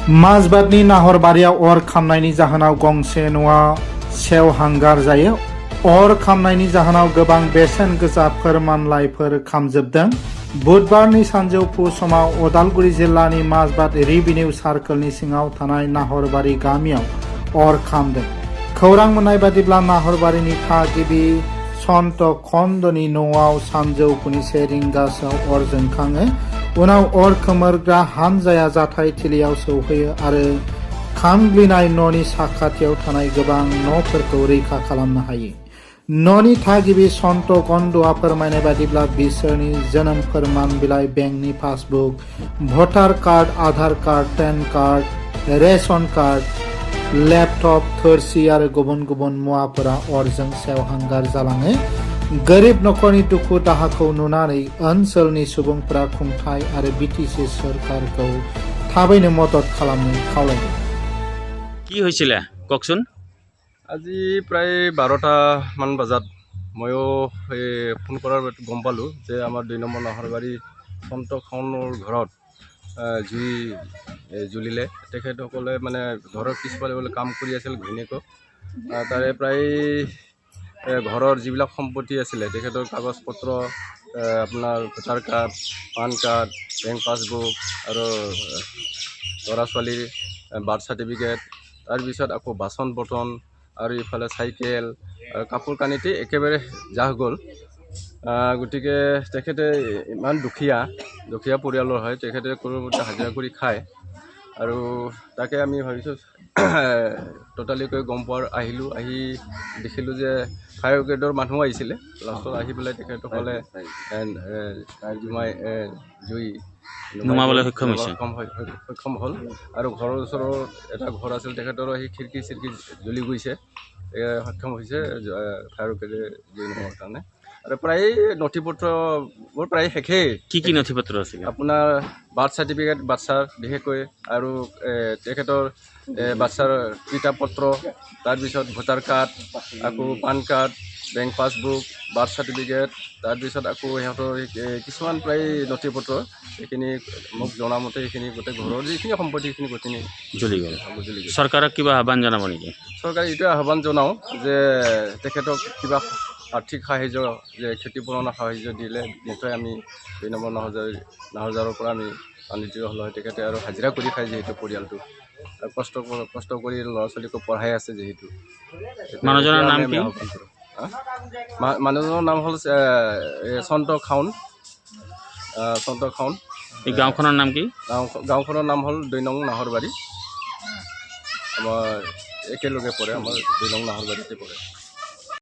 माजबादनि नाहरबारियाव अर खामनायनि जाहोनाव गंसे न'आ सेवहांगार जायो। अर खामनायनि जाहोनाव गोबां बेसेन गोसा फोरमानलाइफोर खामजोबदों। बुधबारनि सानजौफु समाव उदालगुरि जिल्लानि माजबाद रेभिनिउ सार्कलनि सिङाव थानाय नाहरबारि गामियाव अर खामदों। खौरां मोननाय बादिब्ला नाहरबारिनि थागिबि सन्त खन्दनि न'आव सानजौफुनि 1 रिंगासोआव अर जोंखाङो। उनाव अर खोमोरग्रा हानजाया जाथायथिलियाव सौहैयो आरो खामग्लिनाय न'नि साखाथियाव थानाय गोबां न'फोरखौ रैखा खालामनो हायो। न'नि थागिबि सन्त कन्दआ फोरमायनाय बादिब्ला बिसोरनि जोनोम फोरमान बिलाइ, बेंकनि पासबुक, भटार card, Aadhaar card, PAN card, ration card, laptop, थोरसि आरो गुबुन गुबुन मुवाफोरा अरजों सेवहांगार जालाङो। गोरिब नखरनि दुखु दाहाखौ नुनानै ओनसोलनि सुबुंफोरा खुंथाय आरो बिटिसि सरकारखौ थाबैनो मदद खालामनो खावलायदों। কি হৈছিলে কওকচোন? আজি প্ৰায় 12টা মান বজাত ময়ো ফোন কৰাৰ গম পালোঁ যে আমাৰ 2 নম্বৰ নাহৰবাৰী সন্ত খাউনৰ ঘৰত জুই জ্বলিলে। তেখেতসকলে মানে ঘৰৰ পিছফালে বোলে কাম কৰি আছিল ঘৈণীয়েকক। তাৰে প্ৰায় ঘৰৰ যিবিলাক সম্পত্তি আছিলে তেখেতৰ কাগজ পত্ৰ, আপোনাৰ voter card, PAN card, bank passbook আৰু ল'ৰা ছোৱালীৰ বাৰ্থ চাৰ্টিফিকেট, তাৰপিছত আকৌ বাচন বৰ্তন আৰু ইফালে চাইকেল আৰু কাপোৰ কানিতে একেবাৰে জাহ গ'ল। গতিকে তেখেতে ইমান দুখীয়া পৰিয়ালৰ হয়, তেখেতে কোনোমতে হাজিৰা কৰি খায় আৰু তাকে আমি ভাবিছোঁ টোটালিকৈ গম পোৱাৰ আহিলোঁ। আহি দেখিলোঁ যে ফায়াৰ ব্ৰিগেডৰ মানুহ আহিছিলে। লাষ্টত আহি পেলাই তেখেতসকলে জুই নুমাবলৈ সক্ষম হ'ল আৰু ঘৰৰ ওচৰৰ এটা ঘৰ আছিল, তেখেতৰো সেই খিৰিকী জ্বলি গৈছে, সক্ষম হৈছে ফায়াৰ ব্ৰিগেডে জুই নুমুৱাৰ কাৰণে। আৰু প্ৰায় নথি পত্ৰবোৰ প্ৰায় শেষেই। কি নথি পত্ৰ আছিল? আপোনাৰ বাৰ্থ চাৰ্টিফিকেট, বাচ্ছাৰ বিশেষকৈ, আৰু তেখেতৰ বাচ্ছাৰ কিতাপ পত্ৰ, তাৰপিছত ভোটাৰ কাৰ্ড, আকৌ PAN card, bank passbook, birth certificate, তাৰপিছত আকৌ সিহঁতৰ কিছুমান প্ৰায় নথি পত্ৰ, এইখিনি মোক জনামতে এইখিনি গোটেই ঘৰৰ যিখিনি সম্পত্তি সেইখিনি গোটেই জ্বলি গ'ল। চৰকাৰক কিবা আহ্বান জনাব নেকি? চৰকাৰে এইটোৱে আহ্বান জনাওঁ যে তেখেতক কিবা আৰ্থিক সাহাৰ্য, যে ক্ষতিপূৰণৰ সাহাৰ্য দিলে নিশ্চয় আমি 2 নম্বৰ নাহৰজাৰৰ পৰা আমি আনিত হ'ল হয়। তেখেতে আৰু হাজিৰা কৰি খায় যিহেতু, পৰিয়ালটো কষ্ট কৰি ল'ৰা ছোৱালীকো পঢ়াই আছে যিহেতু। মানুহজনৰ নাম কি? মানুহজনৰ নাম হ'ল সন্ত খাউন। এই গাঁওখনৰ নাম কি? গাঁওখনৰ নাম হ'ল 2 নং নাহৰবাৰী। আমাৰ একেলগে পৰে, আমাৰ 2 নং নাহৰবাৰীতে পৰে।